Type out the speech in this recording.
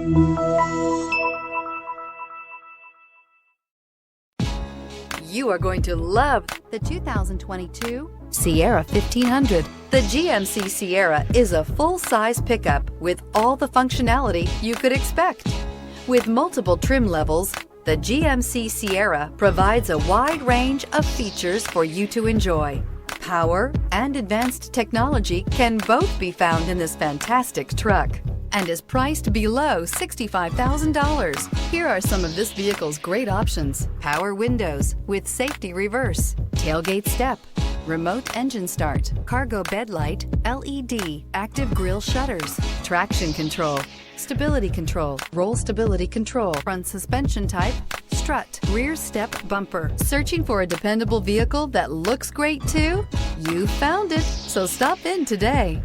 You are going to love the 2022 Sierra 1500. The GMC Sierra is a full-size pickup with all the functionality you could expect. With multiple trim levels, the GMC Sierra provides a wide range of features for you to enjoy. Power and advanced technology can both be found in this fantastic truck and is priced below $65,000. Here are some of this vehicle's great options: power windows with safety reverse, tailgate step, remote engine start, cargo bed light, LED, active grille shutters, traction control, stability control, roll stability control, front suspension type, strut, rear step bumper. Searching for a dependable vehicle that looks great too? You found it, so stop in today.